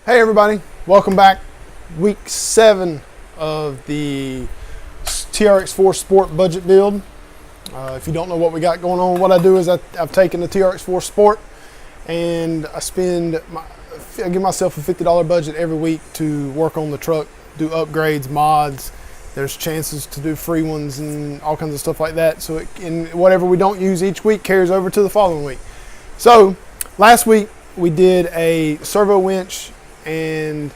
Hey everybody, welcome back. Week 7 of the TRX-4 Sport budget build. If you don't know what we got going on, what I do is I've taken the TRX-4 Sport and I give myself a $50 budget every week to work on the truck, do upgrades, mods. There's chances to do free ones and all kinds of stuff like that. So whatever we don't use each week carries over to the following week. So last week we did a servo winch and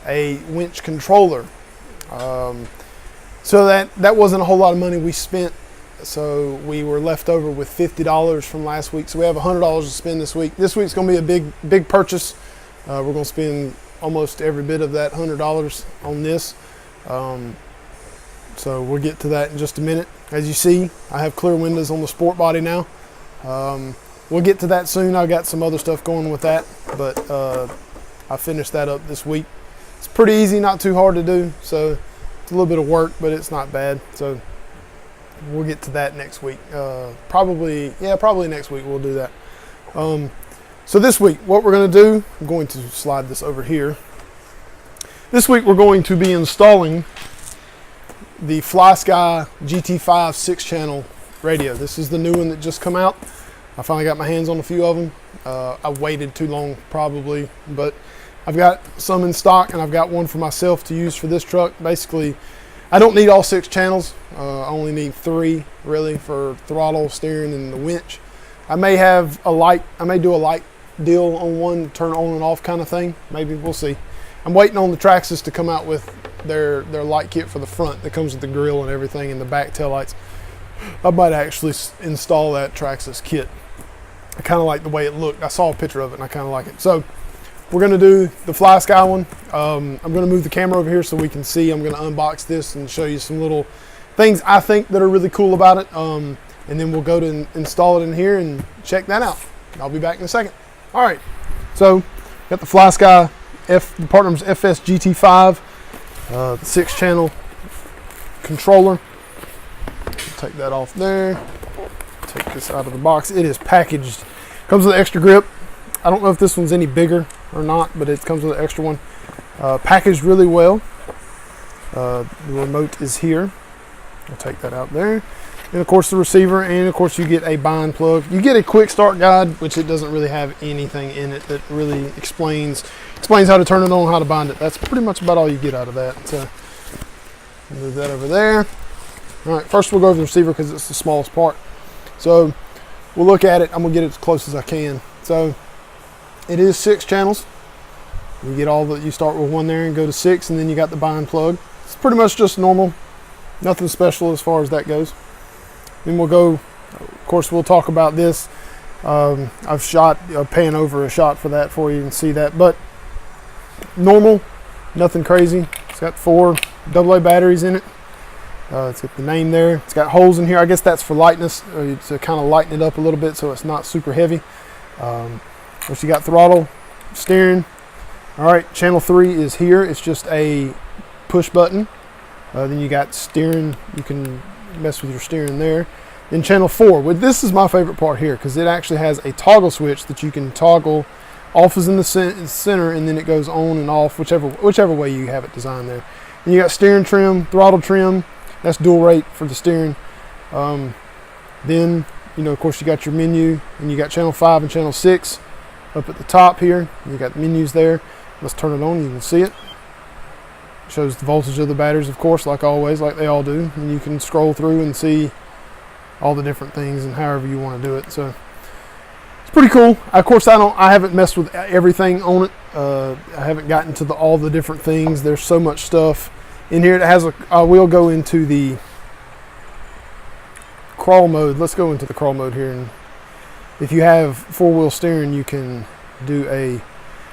a winch controller. So that wasn't a whole lot of money we spent. So we were left over with $50 from last week. So we have $100 to spend this week. This week's gonna be a big purchase. We're gonna spend almost every bit of that $100 on this. So we'll get to that in just a minute. As you see, I have clear windows on the sport body now. We'll get to that soon. I got some other stuff going with that, but I finished that up this week. It's pretty easy, not too hard to do. So it's a little bit of work, but it's not bad. So we'll get to that next week. Probably next week we'll do that. So this week, what we're gonna do, I'm going to slide this over here. This week we're going to be installing the Flysky GT-5 6-channel radio. This is the new one that just come out. I finally got my hands on a few of them. I waited too long probably, but I've got some in stock and I've got one for myself to use for this truck. Basically, I don't need all 6 channels. I only need 3 really for throttle, steering, and the winch. I may do a light deal on one, turn on and off kind of thing. Maybe, we'll see. I'm waiting on the Traxxas to come out with their light kit for the front that comes with the grill and everything and the back taillights. I might actually install that Traxxas kit. I kind of like the way it looked. I saw a picture of it and I kind of like it. So we're going to do the Flysky one. I'm going to move the camera over here so we can see. I'm going to unbox this and show you some little things I think that are really cool about it. And then we'll go to install it in here and check that out. I'll be back in a second. All right. So got the Flysky the part number's FS GT5, the 6-channel controller. Take that off there. Take this out of the box. It is packaged. Comes with an extra grip. I don't know if this one's any bigger or not, but it comes with an extra one. Packaged really well. The remote is here. I'll take that out there. And of course the receiver, and of course you get a bind plug. You get a quick start guide, which it doesn't really have anything in it that really explains how to turn it on, how to bind it. That's pretty much about all you get out of that. So move that over there. All right, first we'll go over the receiver because it's the smallest part. So we'll look at it. I'm gonna get it as close as I can. So it is 6 channels. You get you start with 1 there and go to 6, and then you got the bind plug. It's pretty much just normal, nothing special as far as that goes. Then we'll go, of course we'll talk about this. I've pan over a shot for that for you and see that, but normal, nothing crazy. It's got 4 AA batteries in it. It's got the name there. It's got holes in here. I guess that's for lightness, to kind of lighten it up a little bit so it's not super heavy. But you got throttle, steering. All right, channel 3 is here. It's just a push button. Then you got steering. You can mess with your steering there. Then channel 4. Well, this is my favorite part here because it actually has a toggle switch that you can toggle. Off is in the center, and then it goes on and off, whichever way you have it designed there. And you got steering trim, throttle trim. That's dual rate for the steering. Then, of course, you got your menu, and you got channel 5 and channel 6 up at the top here. You got menus there. Let's turn it on. You can see it. Shows the voltage of the batteries, of course, like always, like they all do. And you can scroll through and see all the different things and however you want to do it. So it's pretty cool. Of course, I haven't messed with everything on it. I haven't gotten to all the different things. There's so much stuff in here. It has I will go into the crawl mode. Let's go into the crawl mode here. And if you have 4-wheel steering, you can do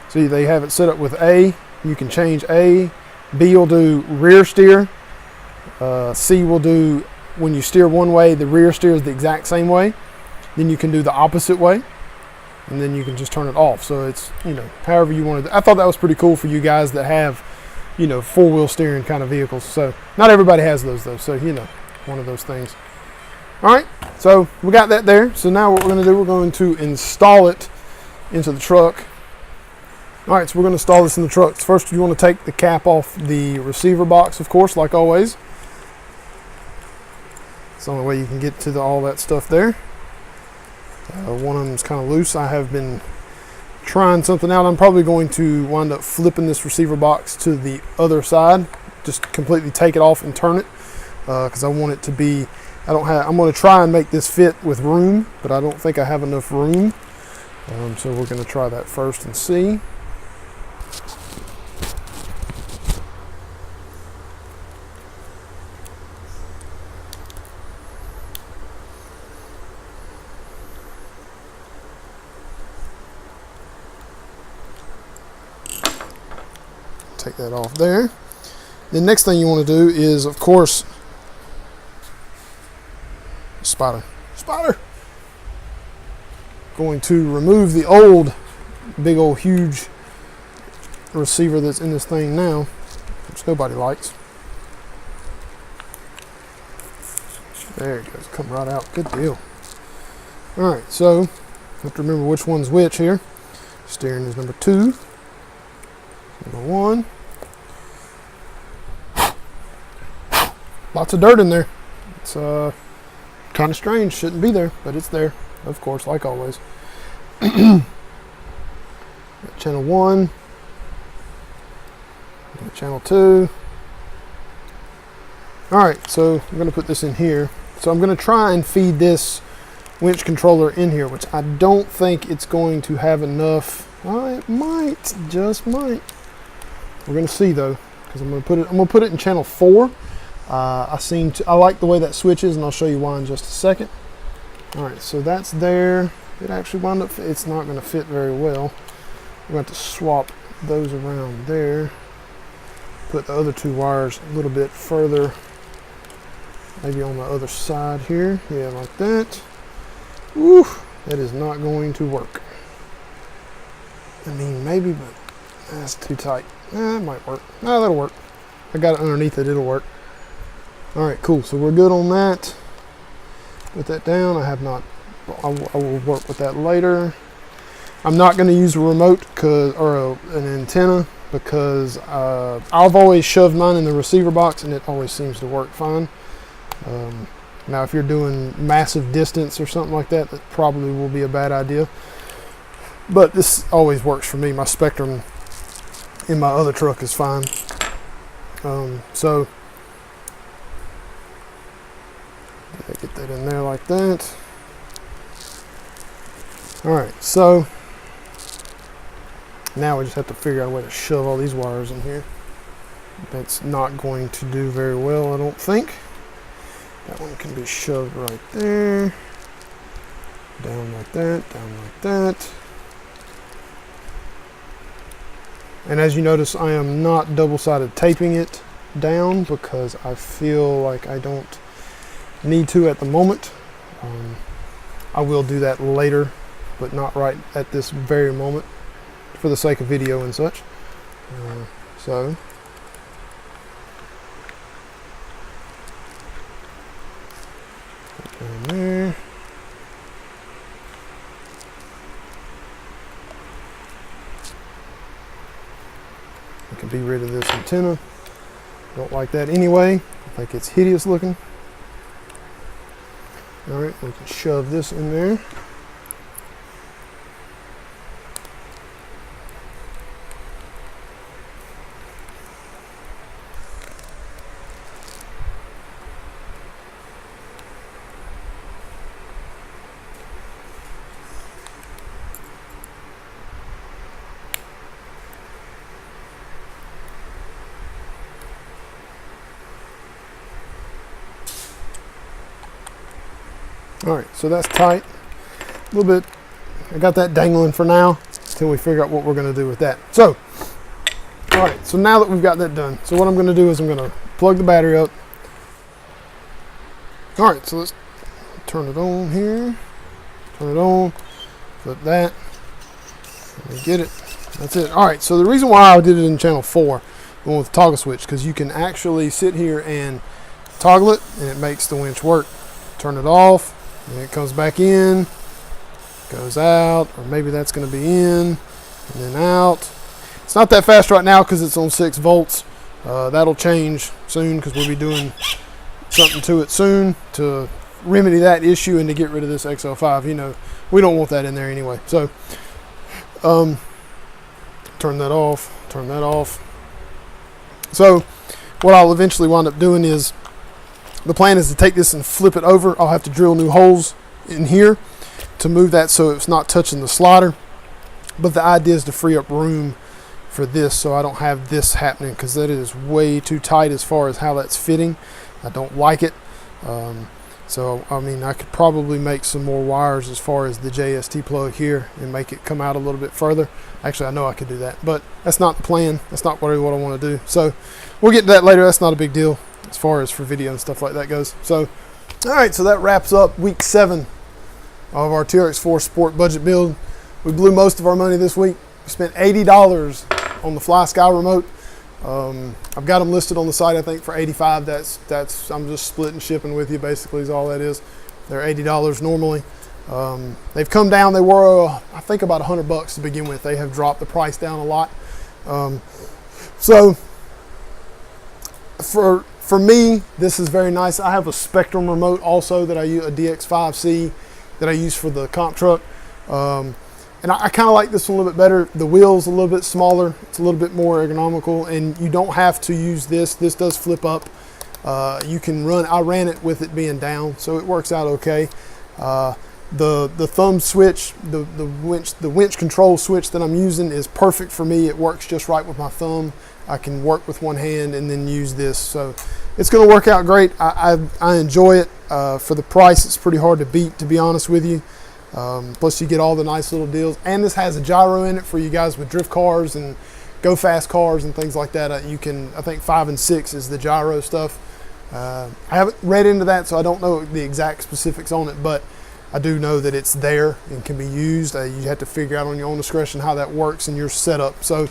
see they have it set up with A. You can change A. B will do rear steer. C will do when you steer one way, the rear steer is the exact same way. Then you can do the opposite way, and then you can just turn it off. So it's, however you want to do. I thought that was pretty cool for you guys that have, 4-wheel steering kind of vehicles. So not everybody has those though. So, one of those things. All right, so we got that there. So now what we're going to do, we're going to install it into the truck. All right, so we're going to install this in the truck. First, you want to take the cap off the receiver box, of course, like always. It's the only way you can get to all that stuff there. One of them is kind of loose. I have been trying something out. I'm probably going to wind up flipping this receiver box to the other side. Just completely take it off and turn it because I want it to be, I'm going to try and make this fit with room, but I don't think I have enough room. So we're going to try that first and see. Take that off there. The next thing you want to do is, of course, spider. Going to remove the old, big old huge receiver that's in this thing now, which nobody likes. There it goes, come right out, good deal. All right, so you have to remember which one's which here. Steering is number 2, number 1. Lots of dirt in there. It's kind of strange, shouldn't be there, but it's there, of course, like always. Channel 1, channel 2. All right, so I'm going to put this in here. So I'm going to try and feed this winch controller in here, which I don't think it's going to have enough. It might, just might. We're going to see though, because I'm going to put it in channel 4. I like the way that switches, and I'll show you why in just a second. All right, so that's there. It actually wound up, it's not going to fit very well. We're going to have to swap those around there. Put the other 2 wires a little bit further, maybe on the other side here. Yeah, like that. Woo, that is not going to work. I mean, maybe, but that's too tight. It might work. No, that'll work. I got it underneath it, it'll work. All right, cool, so we're good on that. Put that down. I will work with that later. I'm not going to use a remote or an antenna because I've always shoved mine in the receiver box and it always seems to work fine. Now, if you're doing massive distance or something like that, that probably will be a bad idea. But this always works for me. My Spectrum in my other truck is fine. So get that in there like that. All right, so now we just have to figure out a way to shove all these wires in here. That's not going to do very well, I don't think. That one can be shoved right there. Down like that, down like that. And as you notice, I am not double-sided taping it down because I feel like I don't need to at the moment. I will do that later, but not right at this very moment for the sake of video and such. So down there. I can be rid of this antenna. Don't like that anyway. I think it's hideous looking. All right, we can shove this in there. All right, so that's tight. A little bit, I got that dangling for now until we figure out what we're gonna do with that. So, all right, so now that we've got that done, so what I'm gonna do is I'm gonna plug the battery up. All right, so let's turn it on here. Turn it on, flip that, and get it. That's it. All right, so the reason why I did it in channel 4, the one with the toggle switch, because you can actually sit here and toggle it and it makes the winch work. Turn it off, and it comes back in, goes out, or maybe that's going to be in, and then out, It's not that fast right now because it's on 6 volts. That'll change soon because we'll be doing something to it soon to remedy that issue and to get rid of this XL5. You know, we don't want that in there anyway. So turn that off, turn that off. So what I'll eventually wind up doing is, the plan is to take this and flip it over. I'll have to drill new holes in here to move that so it's not touching the slider. But the idea is to free up room for this so I don't have this happening, because that is way too tight as far as how that's fitting. I don't like it. So I mean, I could probably make some more wires as far as the JST plug here and make it come out a little bit further. Actually, I know I could do that, but that's not the plan. That's not what I want to do. So we'll get to that later. That's not a big deal as far as for video and stuff like that goes. So all right, so that wraps up week 7 of our TRX-4 sport budget build. We blew most of our money this week. We spent $80 on the FlySky Remote. I've got them listed on the site, I think, for $85. That's I'm just splitting shipping with you, basically, is all that is. They're $80 normally. They've come down. They were, I think, about $100 to begin with. They have dropped the price down a lot. So for me, this is very nice. I have a Spectrum remote also that I use, a DX5C that I use for the comp truck. And I kind of like this one a little bit better. The wheel's a little bit smaller. It's a little bit more ergonomical, and you don't have to use this. This does flip up. You can run, I ran it with it being down, so it works out okay. The thumb switch, the winch control switch that I'm using is perfect for me. It works just right with my thumb. I can work with one hand and then use this. So it's gonna work out great. I enjoy it. For the price, it's pretty hard to beat, to be honest with you. Plus you get all the nice little deals, and this has a gyro in it for you guys with drift cars and go fast cars and things like that. You can, I think 5 and 6 is the gyro stuff. I haven't read into that, so I don't know the exact specifics on it, but I do know that it's there and can be used. You have to figure out on your own discretion how that works in your setup. So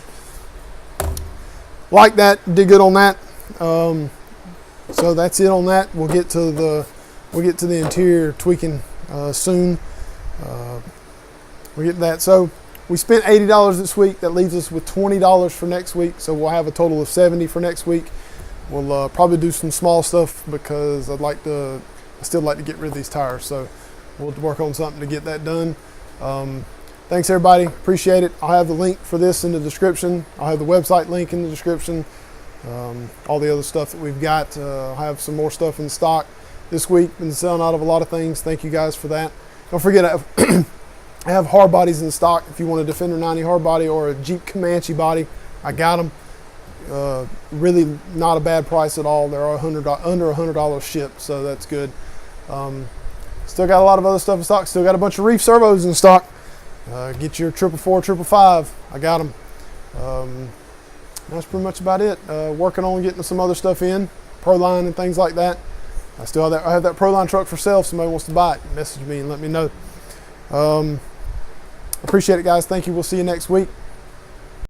like that, did good on that. So that's it on that. We'll get to the interior tweaking soon. We'll get to that. So we spent $80 this week. That leaves us with $20 for next week. So we'll have a total of $70 for next week. We'll probably do some small stuff because I still like to get rid of these tires. So we'll work on something to get that done. Thanks everybody, appreciate it. I'll have the link for this in the description. I'll have the website link in the description. All the other stuff that we've got. I'll have some more stuff in stock this week. Been selling out of a lot of things. Thank you guys for that. Don't forget, I have hard bodies in stock. If you want a Defender 90 hard body or a Jeep Comanche body, I got them. Really not a bad price at all. They're under $100 shipped, so that's good. Still got a lot of other stuff in stock. Still got a bunch of Reef servos in stock. Get your 444, 555. I got them. That's pretty much about it. Working on getting some other stuff in, Proline and things like that. I have that Proline truck for sale. If somebody wants to buy it, message me and let me know. Appreciate it, guys. Thank you. We'll see you next week.